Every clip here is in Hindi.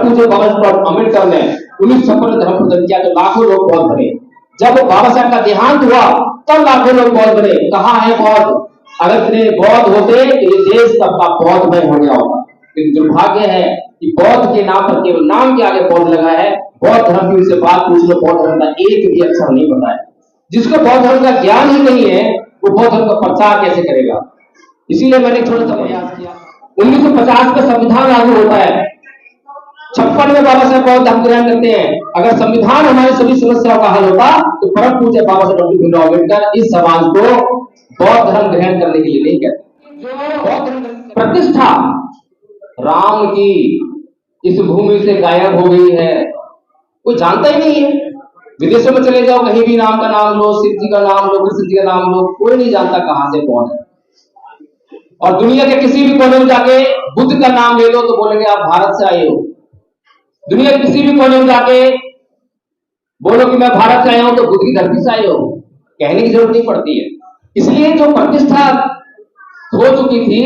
परम पूज्य बाबा साहब अम्बेडकर ने 1956 धर्म प्रदान किया तो लाखों लोग बौद्ध बने। जब बाबा साहब का देहांत हुआ तब लाखों लोग बौद्ध बने। कहाँ है बौद्ध? अगर इतने बौद्ध होते तो ये देश सबका बौद्धमय हो गया होगा। लेकिन दुर्भाग्य है कि बौद्ध के नाम पर केवल नाम के आगे बौद्ध लगा है। बौद्ध धर्म की उससे बात पूछ लो, बौद्ध धर्म का एक भी अक्षर नहीं पता है। जिसको बौद्ध धर्म का ज्ञान ही नहीं है वो बौद्ध धर्म का प्रचार कैसे करेगा? इसीलिए मैंने थोड़ा सा प्रयास किया। 1950 का संविधान लागू होता है, 56 में बाबा साहब बौद्ध धर्म ग्रहण करते हैं। अगर संविधान हमारी सभी समस्याओं का हल होता तो परम पूज्य बाबा साहब डॉक्टर भीमराव अम्बेडकर इस समाज को बौद्ध धर्म ग्रहण करने के लिए नहीं कहते। बौद्ध धर्म प्रतिष्ठा राम की इस भूमि से गायब हो गई है, कोई जानता ही नहीं है। विदेशों में चले जाओ, कहीं भी राम का नाम लो, शिव जी का नाम लो, कृष्ण जी का नाम लो, कोई नहीं जानता कहां से कौन है। और दुनिया के किसी भी कोने में जाके बुद्ध का नाम ले लो तो बोलेंगे आप भारत से आए हो। दुनिया के किसी भी कोने में जाके बोलो कि मैं भारत से आया हूं तो बुद्ध की धरती से आए हो, कहने की जरूरत नहीं पड़ती है। इसलिए जो प्रतिष्ठा हो चुकी थी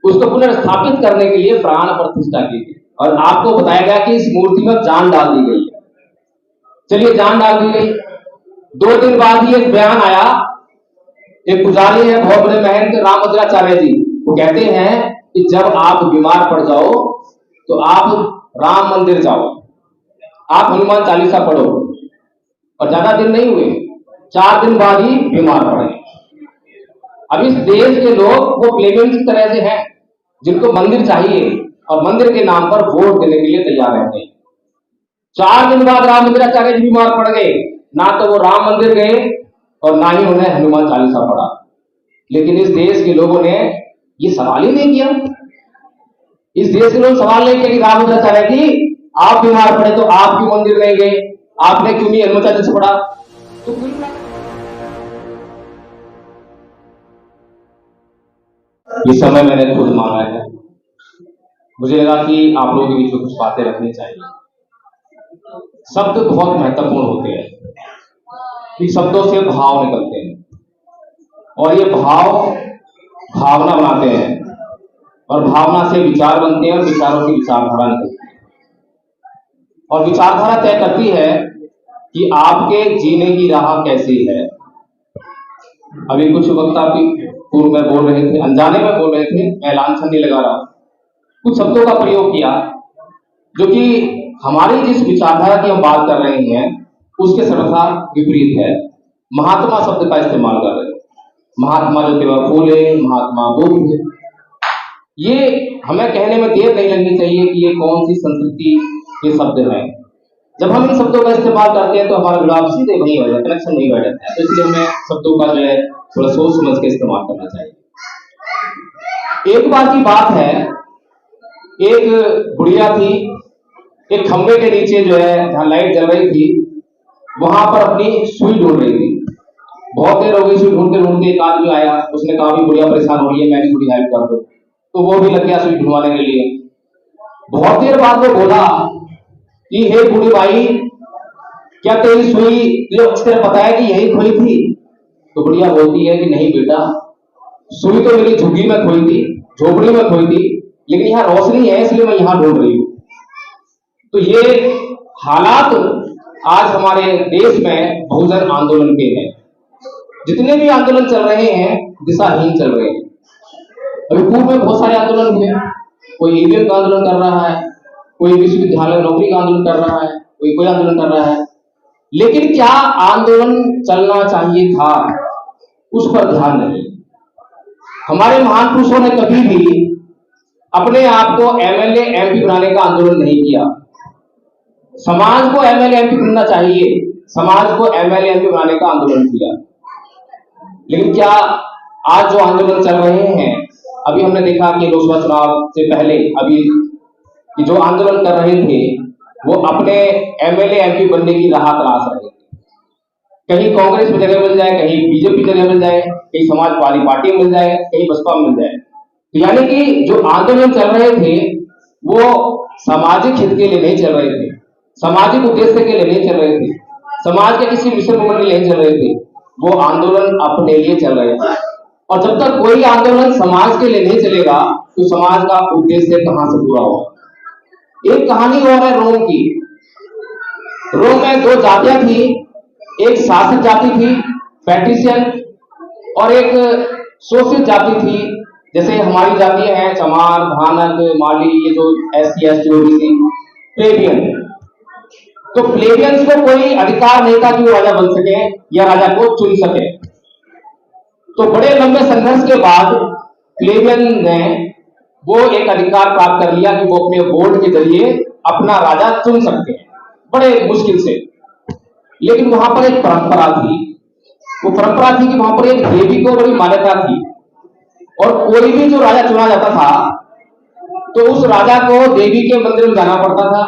उसको पुनर्स्थापित करने के लिए प्राण प्रतिष्ठा की थी। और आपको बताया गया कि इस मूर्ति में जान डाल दी गई है। चलिए, जान डाल दी गई। 2 दिन बाद ही एक बयान आया, एक पुजारी है बहुत बड़े महंत रामभद्राचार्य जी, वो कहते हैं कि जब आप बीमार पड़ जाओ तो आप राम मंदिर जाओ, आप हनुमान चालीसा पढ़ो। और ज्यादा दिन नहीं हुए, 4 दिन बाद ही बीमार पड़े। अब इस देश के लोग वो प्लेबेंस की तरह से हैं जिनको मंदिर चाहिए और मंदिर के नाम पर वोट देने के लिए तैयार रहते हैं। 4 दिन बाद रामभद्राचार्य जी बीमार पड़ गए, ना तो वो राम मंदिर गए और ना ही उन्हें हनुमान चालीसा पढ़ा। लेकिन इस देश के लोगों ने ये सवाल ही नहीं किया। इस देश के लोग सवाल नहीं किया कि रामभद्राचार्य जी आप बीमार पड़े तो आप क्यों मंदिर नहीं गए, आपने क्यों नहीं हनुमान चालीसा पढ़ा? तो इस समय मैंने खुद मांगा है, मुझे लगा कि आप लोगों के बीच में कुछ बातें रखनी चाहिए। शब्द बहुत महत्वपूर्ण होते हैं, कि शब्दों से भाव निकलते हैं और ये भाव भावना बनाते हैं और भावना से विचार बनते हैं और विचारों की विचारधारा निकलती है और विचारधारा तय करती है कि आपके जीने की राह कैसी है। अभी कुछ वक्त आप पूर्व में बोल रहे थे, अनजाने में बोल रहे थे, मैं लांछन नहीं लगा रहा, कुछ शब्दों का प्रयोग किया जो कि हमारी जिस विचारधारा की हम बात कर रहे हैं उसके सर्वथा विपरीत है। महात्मा शब्द का इस्तेमाल कर रहे हैं, महात्मा ज्योतिबा फूले, महात्मा बुद्ध। ये हमें कहने में देर नहीं लगनी चाहिए कि ये कौन सी संस्कृति के शब्द हैं। जब हम इन शब्दों का इस्तेमाल करते हैं तो हमारा जुड़ाव सीधे वहीं हो जाता है, कनेक्शन नहीं बैठ जाता है। तो इसलिए हमें शब्दों का जो है थोड़ा सोच समझ के इस्तेमाल करना चाहिए। एक बार की बात है, एक बुढ़िया थी, एक खंबे के नीचे जो है जहां लाइट जल रही थी वहां पर अपनी सुई ढूंढ रही थी। बहुत देर हो गई सुई ढूंढते ढूंढते, एक आदमी आया, उसने कहा भी बुढ़िया परेशान हो रही है, मैं भी थोड़ी हेल्प कर दो। तो वो भी लग गया सुई ढूंढवाने के लिए। बहुत देर बाद वो बोला कि हे बूढ़ी भाई, क्या तेरी सुई तुझे अच्छी तरह पता है कि यही खोई थी? तो बुढ़िया बोलती है कि नहीं बेटा, सुई तो मेरी झुग्गी में खोई थी, झोपड़ी में खोई थी, लेकिन यहाँ रोशनी है इसलिए मैं यहाँ ढूंढ रही हूँ। तो ये हालात आज हमारे देश में बहुजन आंदोलन के हैं। जितने भी आंदोलन चल रहे हैं दिशाहीन चल रहे हैं। अभी पूर्व में बहुत सारे आंदोलन हुए, कोई ईवीएम का आंदोलन कर रहा है, कोई विश्वविद्यालय नौकरी का आंदोलन कर रहा है, कोई आंदोलन कर रहा है। लेकिन क्या आंदोलन चलना चाहिए था, उस पर ध्यान नहीं। हमारे महान पुरुषों ने कभी भी अपने आप को एमएलए एमपी बनाने का आंदोलन नहीं किया। समाज को एमएलए एमपी बनना चाहिए, समाज को एमएलए एमपी बनाने का आंदोलन किया। लेकिन क्या आज जो आंदोलन चल रहे हैं, अभी हमने देखा कि लोकसभा चुनाव से पहले अभी जो आंदोलन कर रहे थे वो अपने एमएलए एमपी बनने की राह तलाश रहे थे। कहीं कांग्रेस में जगह मिल जाए, कहीं बीजेपी जगह मिल जाए, कहीं समाजवादी पार्टी में मिल जाए, कहीं बसपा में मिल जाए। तो यानी कि जो आंदोलन चल रहे थे वो सामाजिक हित के लिए नहीं चल रहे थे, सामाजिक उद्देश्य के लिए नहीं चल रहे थे, समाज के किसी मिशन मूवमेंट के लिए नहीं चल रहे थे, वो आंदोलन अपने लिए चल रहे थे। और जब तक कोई आंदोलन समाज के लिए नहीं चलेगा तो समाज का उद्देश्य कहां से पूरा होगा? एक कहानी और है रोम की। रोम में दो जातियां थी, एक शासक जाति थी पैट्रिशियन, और एक शोषित जाति थी, जैसे हमारी जातियां हैं चमार, भानक, माली, ये जो एससी एसटी ओबीसी, प्लेबियन। तो प्लेबियंस को कोई अधिकार नहीं था कि वो राजा बन सके या राजा को चुन सके। तो बड़े लंबे संघर्ष के बाद प्लेबियन ने वो एक अधिकार प्राप्त कर लिया कि वो अपने वोट के जरिए अपना राजा चुन सकते हैं, बड़े मुश्किल से। लेकिन वहां पर एक परंपरा थी, वो परंपरा थी कि वहां पर एक देवी को बड़ी मान्यता थी, और कोई भी जो राजा चुना जाता था तो उस राजा को देवी के मंदिर में जाना पड़ता था,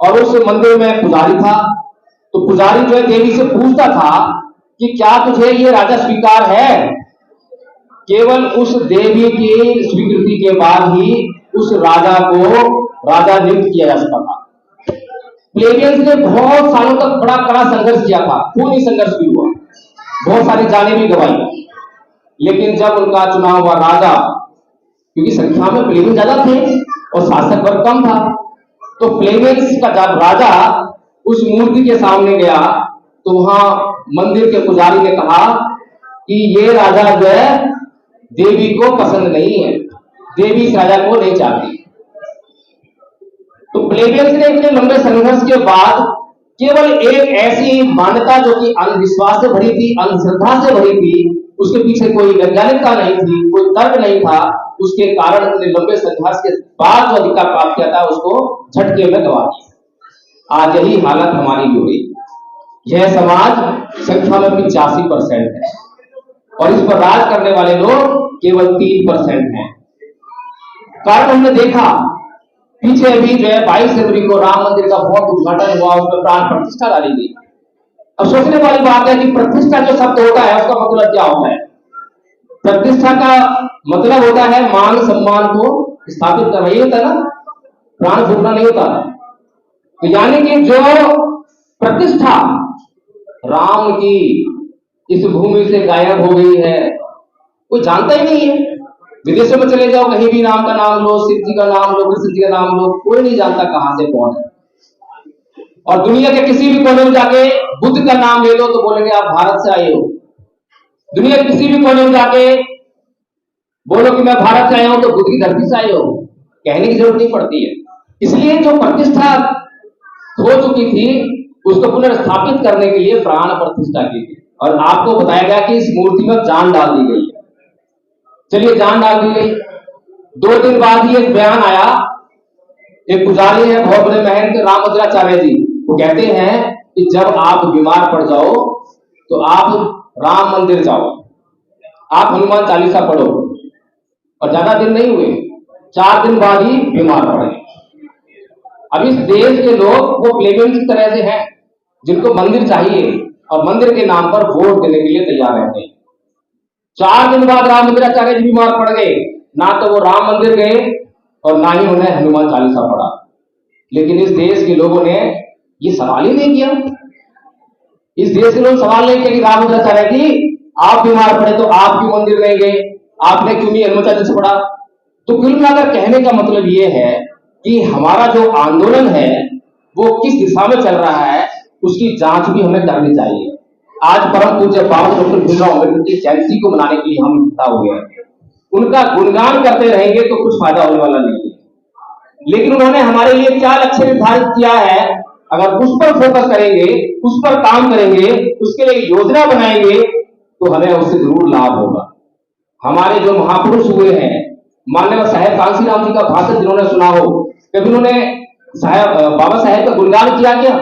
और उस मंदिर में पुजारी था। तो पुजारी जो है देवी से पूछता था कि क्या तुझे ये राजा स्वीकार है। केवल उस देवी की स्वीकृति के बाद ही उस राजा को राजा नियुक्त किया जा सकता था। प्लेबियंस ने बहुत सालों तक बड़ा कड़ा संघर्ष किया था, खूनी संघर्ष भी हुआ, बहुत सारी जानें भी गंवाई। लेकिन जब उनका चुना हुआ राजा, क्योंकि संख्या में प्लेबियंस ज्यादा थे और शासक वर्ग कम था, तो प्लेबियंस का जब राजा उस मूर्ति के सामने गया तो वहां मंदिर के पुजारी ने कहा कि ये राजा जो है देवी को पसंद नहीं है, देवी इस राजा को नहीं चाहती। तो प्लेबियंस ने इतने लंबे संघर्ष के बाद केवल एक ऐसी मान्यता जो कि अंधविश्वास से भरी थी, अंधश्रद्धा से भरी थी, उसके पीछे कोई वैज्ञानिकता नहीं थी, कोई तर्क नहीं था, उसके कारण इतने लंबे संघर्ष के बाद जो अधिकार प्राप्त किया था उसको झटके में गवा दिया। आज यही हालत हमारी हो गई। यह समाज संख्या में 85% है और इस पर राज करने वाले लोग केवल 3% हैं। कारण हमने देखा पीछे अभी जो है 22 जनवरी को राम मंदिर का बहुत उद्घाटन हुआ, उसमें प्राण प्रतिष्ठा डाली गई। अब सोचने वाली बात है कि प्रतिष्ठा जो शब्द होता है उसका मतलब क्या होता है। प्रतिष्ठा का मतलब होता है मान सम्मान को स्थापित करना, ये होता है ना, प्राण फूकना नहीं होता। तो यानी कि जो प्रतिष्ठा राम की इस भूमि से गायब हो गई है, कोई जानता ही नहीं है। विदेशों में चले जाओ, कहीं भी नाम का नाम लो, शिव जी का नाम लो, कृष्ण जी का नाम लो, कोई नहीं जानता कहां से कौन है। और दुनिया के किसी भी कोने में जाके बुद्ध का नाम ले लो तो बोलेंगे आप भारत से आए हो। दुनिया के किसी भी कोने में जाके बोलो कि मैं भारत से आया हूं तो बुद्ध की धरती से आए हो, कहने की जरूरत नहीं पड़ती है। इसलिए जो प्रतिष्ठा हो चुकी थी उसको पुनर्स्थापित करने के लिए प्राण प्रतिष्ठा की थी, और आपको बताया गया कि इस मूर्ति में जान डाल दी गई है। चलिए, जान डाल दी गई। 2 दिन बाद ही एक बयान आया, एक पुजारी है बहुत बड़े महंत रामभद्राचार्य जी, वो कहते हैं कि जब आप बीमार पड़ जाओ तो आप राम मंदिर जाओ, आप हनुमान चालीसा पढ़ो। और ज्यादा दिन नहीं हुए, 4 दिन बाद ही बीमार पड़े। अब इस देश के लोग वो प्लेबियंस की तरह से हैं जिनको मंदिर चाहिए और मंदिर के नाम पर वोट देने के लिए तैयार रहते हैं। 4 दिन बाद रामभद्राचार्य जी बीमार पड़ गए, ना तो वो राम मंदिर गए और ना ही उन्हें हनुमान चालीसा पढ़ा। लेकिन इस देश के लोगों ने ये सवाल ही नहीं किया। इस देश के लोग सवाल नहीं किया कि रामभद्राचार्य जी आप बीमार पड़े तो आप क्यों मंदिर नहीं गए, आपने क्यों नहीं हनुमान चालीसा पढ़ा। तो कुल मिलाकर कहने का मतलब ये है कि हमारा जो आंदोलन है वो किस दिशा में चल रहा है उसकी जांच भी हमें करनी चाहिए। आज परम पूज्य बाबा डॉक्टर भीमराव अम्बेडकर की जयंती को मनाने के लिए हम इकट्ठा हुए हैं। उनका गुणगान करते रहेंगे तो कुछ फायदा होने वाला नहीं है, लेकिन उन्होंने हमारे लिए क्या लक्ष्य निर्धारित किया है, अगर उस पर फोकस करेंगे, उस पर काम करेंगे, उसके लिए योजना बनाएंगे तो हमें उससे जरूर लाभ होगा। हमारे जो महापुरुष हुए हैं, माननीय साहेब कांसीराम जी का भाषण जिन्होंने सुना हो, कभी उन्होंने बाबा साहेब का गुणगान किया क्या?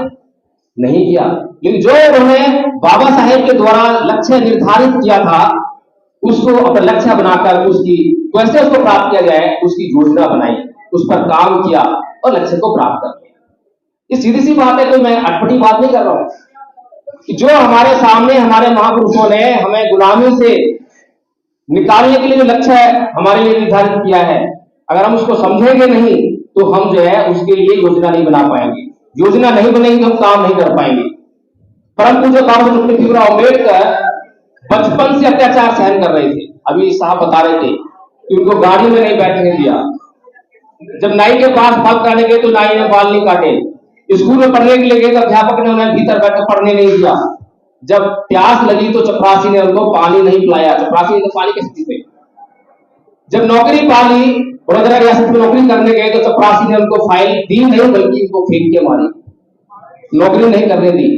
नहीं किया। लेकिन जो उन्होंने बाबा साहेब के द्वारा लक्ष्य निर्धारित किया था उसको अपना लक्ष्य बनाकर उसकी कैसे उसको प्राप्त किया जाए उसकी योजना बनाई, उस पर काम किया और लक्ष्य को प्राप्त कर लिया। ये सीधी सी बात है, कोई मैं अटपटी बात नहीं कर रहा हूं कि जो हमारे सामने हमारे महापुरुषों ने हमें गुलामी से निकालने के लिए जो लक्ष्य हमारे लिए निर्धारित किया है, अगर हम उसको समझेंगे नहीं तो हम जो है उसके लिए योजना नहीं बना पाएंगे। योजना नहीं बनेगी तो हम काम नहीं कर पाएंगे। परम पूज्य बाबा डॉक्टर भीमराव अम्बेडकर बचपन से अत्याचार सहन कर रहे थे। अभी साहब बता रहे थे कि उनको गाड़ी में नहीं बैठने दिया, जब नाई के पास बाल काटने गए तो नाई ने बाल नहीं काटे। स्कूल में पढ़ने के लिए गए तो अध्यापक ने उन्हें भीतर बैठकर पढ़ने नहीं दिया। जब प्यास लगी तो चपरासी ने उनको पानी नहीं पिलाया। चपरासी ने तो पानी कैसे पीते। जब नौकरी पाली, वडोदरा रियासत में नौकरी करने गए तो चपरासी ने उनको फाइल दी नहीं बल्कि उनको फेंक के मारी, नौकरी नहीं करने दी।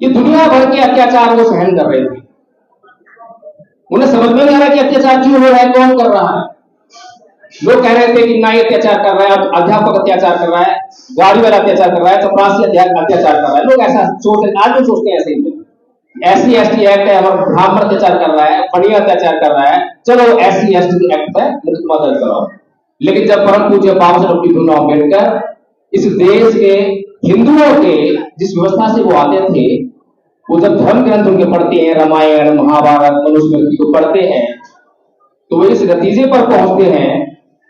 ये दुनिया भर के अत्याचार वो सहन कर रहे थे। उन्हें समझ में नहीं आ रहा कि अत्याचार क्यों हो रहा है, कौन कर रहा है। लोग कह रहे थे कि नाई अत्याचार कर रहा है, अध्यापक अत्याचार कर रहा है, गाड़ी वाला अत्याचार कर रहा है, चपरासी अत्याचार कर रहा है। लोग ऐसा सोचते, आज भी सोचते हैं ऐसे ही। SC/ST एक्ट है, हमारा ब्राह्मण अत्याचार कर रहा है, पढ़िया अत्याचार कर रहा है, चलो SC/ST एक्ट पे मुकदमा दर्ज कराओ। लेकिन जब परम पूज्य बाबा साहब डॉक्टर भीमराव अम्बेडकर इस देश के हिंदुओं के जिस व्यवस्था से वो आते थे, वो जब धर्म ग्रंथ उनके पढ़ते हैं, रामायण महाभारत मनुस्मृति को पढ़ते हैं, तो वो इस नतीजे पर पहुंचते हैं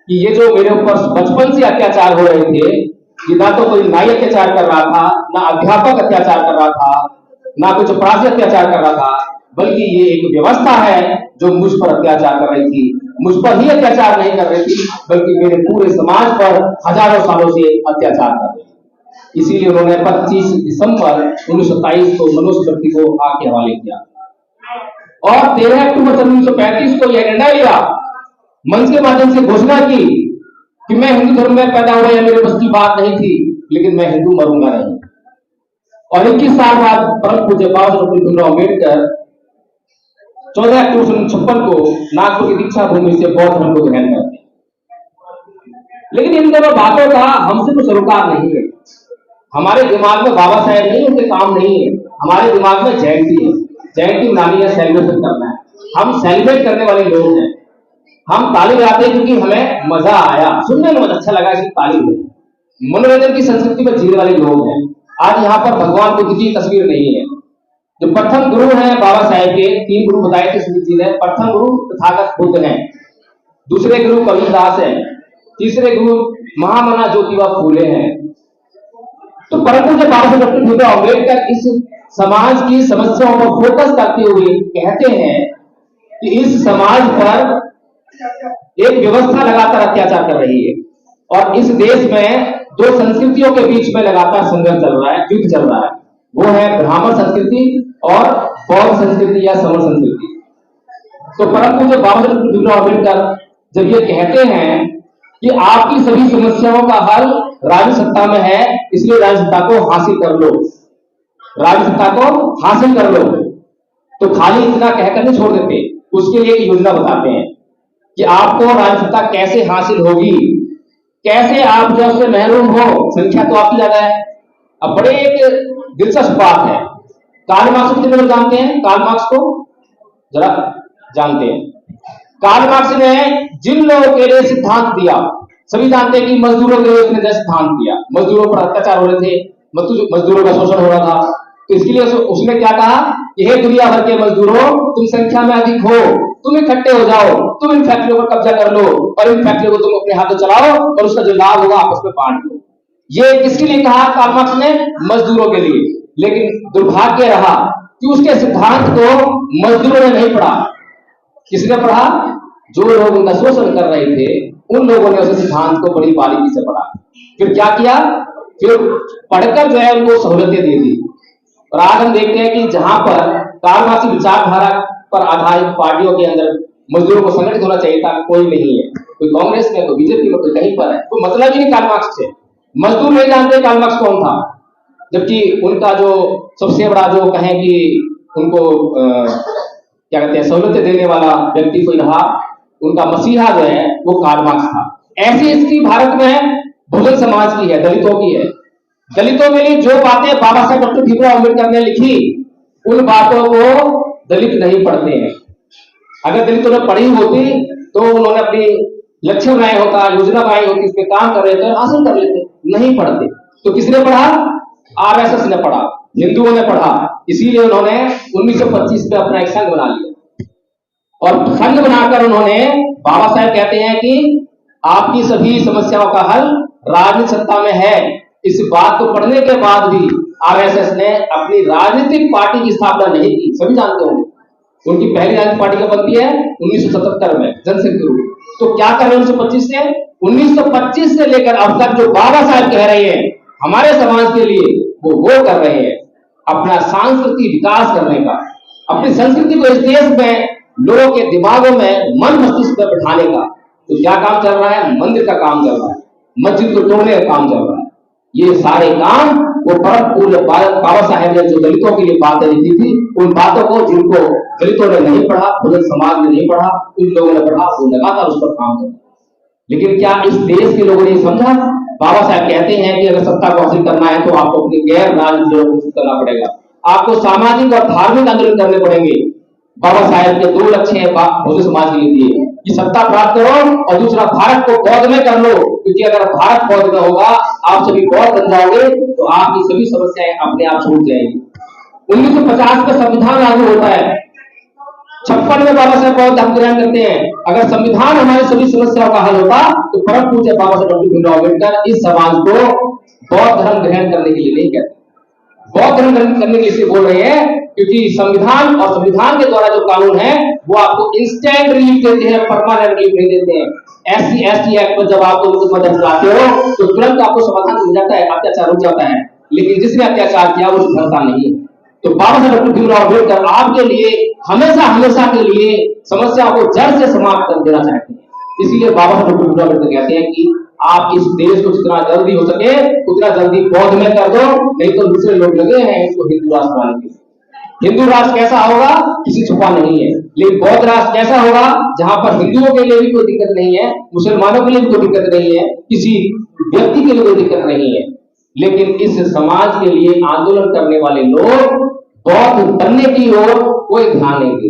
कि ये जो मेरे ऊपर बचपन से अत्याचार हो रहे थे, ये ना तो कोई नाई अत्याचार कर रहा था, ना अध्यापक अत्याचार कर रहा था, ना कोई चपरासी अत्याचार कर रहा था, बल्कि ये एक व्यवस्था है जो मुझ पर अत्याचार कर रही थी। मुझ पर ही अत्याचार नहीं कर रही थी, बल्कि मेरे पूरे समाज पर हजारों सालों से अत्याचार कर रही थी। इसीलिए उन्होंने 25 दिसंबर 1927 को मनुस्मृति को आग के हवाले किया और 13 अक्टूबर 1935 को यह निर्णय लिया, मंच के माध्यम से घोषणा की कि मैं हिंदू धर्म में पैदा हुआ, यह मेरे बस की बात नहीं थी, लेकिन मैं हिंदू मरूंगा नहीं। और 21 साल बाद परम पूज्य बाबा साहब डॉक्टर भीमराव अम्बेडकर 14 अक्टूबर 1956 को नागपुर की दीक्षा भूमि से बौद्ध धर्म को ग्रहण करते हैं। लेकिन इन दोनों बातों का हमसे तो सरोकार नहीं है। हमारे दिमाग में बाबा साहेब नहीं, उनके काम नहीं है। हमारे दिमाग में जयंती है, जयंती मनानी है, सेलिब्रेशन करना है। हम सेलिब्रेट करने वाले लोग हैं। हम ताली बजाते हैं क्योंकि हमें मजा आया, सुनने में अच्छा लगा, इसलिए ताली बजाते। मनोरंजन की संस्कृति पर जीने वाले लोग हैं। आज यहाँ पर भगवान बुद्ध की तस्वीर नहीं है। जो प्रथम गुरु हैं बाबा साहेब के, 3 गुरु बताए थे स्मृति जी ने। प्रथम गुरु तथागत बुद्ध हैं, दूसरे गुरु कबीरदास हैं, तीसरे गुरु महामना ज्योतिबा फूले हैं। तो परम पूज्य बाबा साहब डॉक्टर भीमराव अम्बेडकर इस समाज की समस्याओं पर फोकस करते हुए कहते हैं कि इस समाज पर एक व्यवस्था लगातार अत्याचार कर रही है और इस देश में 2 संस्कृतियों के बीच में लगातार संघर्ष चल रहा है, युद्ध चल रहा है। वो है ब्राह्मण संस्कृति और बौद्ध संस्कृति या समर संस्कृति। तो परम पूज्य बाबा साहब डॉक्टर भीमराव अम्बेडकर जब ये कहते हैं कि आपकी सभी समस्याओं का हल राज्य सत्ता में है, इसलिए राज्य सत्ता को हासिल कर लो, राज्य सत्ता को हासिल कर लो, तो खाली इतना कहकर नहीं छोड़ देते। उसके लिए एक योजना बताते हैं कि आपको राज्य सत्ता कैसे हासिल होगी, कैसे आप जो उससे महरूम हो। संख्या तो आपकी ज्यादा है। अब बड़े एक दिलचस्प बात है, कार्ल मार्क्स को कितने लोग जानते हैं? कार्ल मार्क्स को जरा जानते हैं? कार्ल मार्क्स ने जिन लोगों के लिए सिद्धांत दिया, सभी जानते हैं कि मजदूरों के लिए उसने सिद्धांत दिया। मजदूरों पर अत्याचार हो रहे थे, मजदूरों का शोषण हो रहा था, तो इसके लिए उसने क्या कहा कि हे दुनिया भर के मजदूरों, तुम संख्या में अधिक हो, तुम इकट्ठे हो जाओ, तुम इन फैक्ट्रियों पर कब्जा कर लो और इन फैक्ट्रियों को तुम अपने हाथों चलाओ और उसका जो लाभ होगा आपस में बांट लो। ये किसके लिए कहा कार्ल मार्क्स ने? मजदूरों के लिए। लेकिन दुर्भाग्य रहा कि उसके सिद्धांत को मजदूरों ने नहीं पढ़ा। किसने पढ़ा? जो लोग उनका शोषण कर रहे थे, उन लोगों ने उस सिद्धांत को बड़ी बारीकी से पढ़ा। फिर क्या किया? फिर पढ़कर जो है उनको सहूलतें दे दी। और आज हम देखते हैं कि जहां पर कार्ल मार्क्स की विचारधारा पर आधारित पार्टियों के अंदर मजदूरों को संगठित होना चाहिए था, कोई नहीं है। कोई कांग्रेस में, कोई बीजेपी में, कोई कहीं पर है, कोई मतलब ही नहीं कार्ल मार्क्स से। मजदूर नहीं जानते कार्ल मार्क्स कौन था, जबकि उनका जो सबसे बड़ा जो कहें कि उनको क्या कहते हैं सहूलतें देने वाला व्यक्ति कोई रहा, उनका मसीहा जो है वो कार्ल मार्क्स था। ऐसी स्थिति भारत में बहुजन समाज की है, दलितों की है। दलितों के लिए जो बातें बाबा साहब डॉक्टर भीमराव अम्बेडकर ने लिखी, उन बातों को दलित नहीं पढ़ते हैं। अगर दलितों ने पढ़ी होती तो उन्होंने अपनी लक्ष्य बनाया होता, योजना बनाई होती, इस पे काम कर रहे थे, हासिल कर लेते। नहीं पढ़ते। तो किसने पढ़ा? RSS ने पढ़ा, हिंदुओं ने पढ़ा। इसीलिए उन्होंने 1925 में अपना एक संघ बना लिया और संघ बनाकर उन्होंने, बाबा साहब कहते हैं कि आपकी सभी समस्याओं का हल राजनीतिक सत्ता में है। इस बात को पढ़ने के बाद भी RSS ने अपनी राजनीतिक पार्टी की स्थापना नहीं की। सभी जानते होंगे उनकी पहली राजनीतिक पार्टी कब बनती है? 1977 में, जनसंघ के रूप। तो क्या कर रहे हैं 1925 से लेकर अब तक जो बाबा साहब कह रहे हैं हमारे समाज के लिए, वो कर रहे हैं अपना सांस्कृतिक विकास करने का, अपनी संस्कृति को इस देश में लोगों के दिमागों में मन मस्तिष्क पर बैठाने का। तो क्या काम चल रहा है? मंदिर का काम चल रहा है, मस्जिद को तोड़ने का काम चल रहा है। ये सारे काम वो परम पूज्य बाबा साहेब ने जो दलितों के लिए बातें लिखी थी, उन बातों को जिनको दलितों ने नहीं पढ़ा, पूरे समाज ने नहीं पढ़ा, उन लोगों ने पढ़ा, वो लगातार उस पर काम कर। लेकिन क्या इस देश के लोगों ने समझा? बाबा साहब कहते हैं कि अगर सत्ता को हासिल करना है तो आपको अपनी गैर राजनीतिक करना पड़ेगा, आपको सामाजिक और धार्मिक आंदोलन करने पड़ेंगे। बाबा साहब के 2 लक्ष्य हैं भोजन समाज के लिए कि सत्ता प्राप्त करो और दूसरा भारत को बौद्ध में कर लो, क्योंकि अगर भारत बौद्ध में होगा, आप सभी बौद्ध बन जाओगे तो आपकी सभी समस्याएं अपने आप छूट जाएंगी। 1950 का संविधान लागू होता है, 56 में बाबा साहब बौद्ध धर्म ग्रहण करते हैं। अगर संविधान हमारी सभी समस्याओं का हल होता तो परम पूज्य बाबा साहब डॉक्टर भीमराव अम्बेडकर इस समाज को बौद्ध धर्म ग्रहण करने के लिए नहीं कहते। बौद्ध धर्म ग्रहण करने के लिए बोल रहे हैं क्योंकि संविधान और संविधान के द्वारा जो कानून है वो आपको इंस्टेंट रिलीफ देते हैं, परमानेंट रिलीफ नहीं देते हैं। SC/ST एक्ट पर जब आपको मुकदमा दर्ज कराते हो तो तुरंत आपको समाधान मिल जाता है, अत्याचार रुक जाता है, लेकिन जिसने अत्याचार किया वो सुधरता नहीं। तो बाबा साहब डॉक्टर भीमराव अम्बेडकर आपके लिए हमेशा के लिए समस्या को जड़ से समाप्त कर देना चाहते हैं। इसीलिए बाबा साहब डॉक्टर भीमराव अम्बेडकर कहते हैं कि आप इस देश को जितना जल्दी हो सके उतना जल्दी बौद्ध में कर दो, नहीं तो दूसरे लोग लगे हैं इसको हिंदू राष्ट्र बनाने के। हिंदू राष्ट्र कैसा होगा किसी छुपा नहीं है, लेकिन बौद्ध राष्ट्र कैसा होगा जहां पर हिंदुओं के लिए भी कोई दिक्कत नहीं है, मुसलमानों के लिए भी कोई दिक्कत नहीं है, किसी व्यक्ति के लिए कोई दिक्कत नहीं है। लेकिन इस समाज के लिए आंदोलन करने वाले लोग बौद्ध बनने की ओर कोई ध्यान नहीं देते।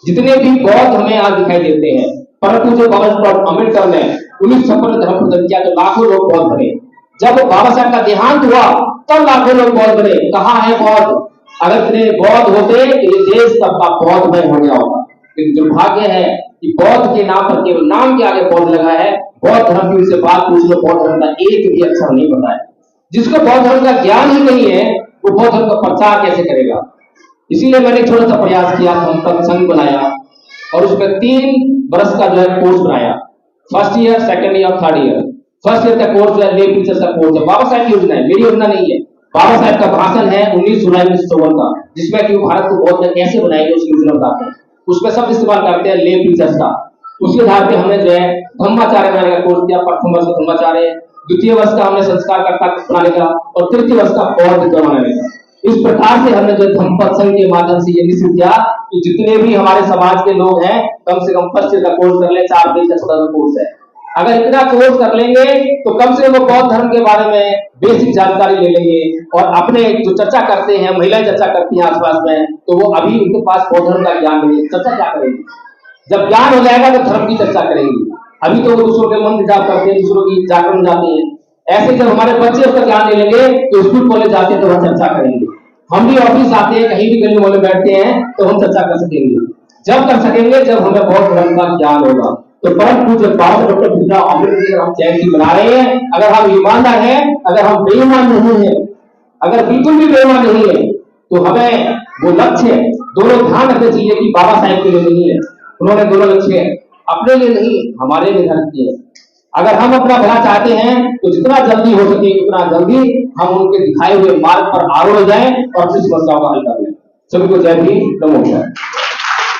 जितने भी बौद्ध हमें आज दिखाई देते हैं, परंतु जो बाबा साहब अम्बेडकर ने 1956 धर्म प्रदान किया तो लाखों लोग बौद्ध बने। जब बाबा साहब का देहांत हुआ तब लाखों लोग बौद्ध बने। कहाँ है बौद्ध? अगर इतने बौद्ध होते तो ये देश सबका बौद्धमय हो गया होगा। लेकिन दुर्भाग्य है कि बौद्ध के नाम पर केवल नाम के आगे बौद्ध लगा है। बौद्ध धर्म की उनसे बात पूछ लो, बौद्ध धर्म का एक भी अक्षर नहीं पता है। जिसको बौद्ध धर्म का ज्ञान ही नहीं है वो बौद्ध धर्म का प्रचार कैसे करेगा? इसीलिए मैंने छोटा सा प्रयास किया, हम संघ बनाया और उसमें 3 वर्ष का जो है कोर्स बनाया, first year, second year, third year. First year का कोर्स जो है ले टीचर्स का कोर्स है, बाबा साहब की योजना है, मेरी योजना नहीं है। बाबा साहब का भाषण है 19 जुलाई 1954 का, जिसमें कि भारत को बौद्ध में कैसे बनाएंगे उसकी योजना बताते हैं। उसमें सब इस्तेमाल करते हैं ले टीचर्स का। उसके आधार पे हमने जो है धम्माचार्य बनाने का कोर्स किया, प्रथम वर्ष का धम्माचार्य, द्वितीय वर्ष का हमने संस्कारकर्ता बनाने का और तृतीय वर्ष का बौद्ध बनाने का। इस प्रकार से हमने जो धम्मपद संघ के माध्यम से ये निश्चित किया कि जितने भी हमारे समाज के लोग हैं कम से कम फर्स्ट ईयर का कोर्स कर ले, 4 पेज का छोटा सा कोर्स है। अगर इतना कोर्स कर लेंगे तो कम से कम बौद्ध धर्म के बारे में बेसिक जानकारी ले लेंगे और अपने जो चर्चा करते हैं, महिलाएं चर्चा करती हैं आसपास में, तो वो अभी उनके पास बौद्ध धर्म का ज्ञान नहीं है, चर्चा क्या करेंगे? जब ज्ञान हो जाएगा तो धर्म की चर्चा करेंगे। अभी तो वो दूसरों के मन जाप करते हैं, दूसरों की जागरण जाते हैं। ऐसे जब हमारे बच्चे उसका ज्ञान ले लेंगे तो स्कूल कॉलेज जाते हैं तो वह चर्चा करेंगे। हम भी ऑफिस आते हैं, कहीं भी गली मोहल्ले बैठते हैं तो हम चर्चा कर सकेंगे। जब कर सकेंगे जब हमें बौद्ध धर्म का ज्ञान होगा। तो परम पूज्य बाबा डॉक्टर भीमराव अम्बेडकर हम चैरिटी बना रहे हैं, अगर हम ईमानदार हैं, अगर हम बेईमान नहीं है, अगर बिल्कुल भी बेईमान नहीं है, तो हमें वो लक्ष्य दोनों ध्यान रखने चाहिए कि बाबा साहब के लिए नहीं है, उन्होंने दोनों लक्ष्य अपने लिए नहीं हमारे लिए निर्धारित किए। अगर हम अपना भला चाहते हैं तो जितना जल्दी हो सके उतना जल्दी हम उनके दिखाए हुए मार्ग पर आरूढ़ हो जाएं और अपनी समस्याओं का हल कर लें। सभी को जय भीम, नमो बुद्धाय।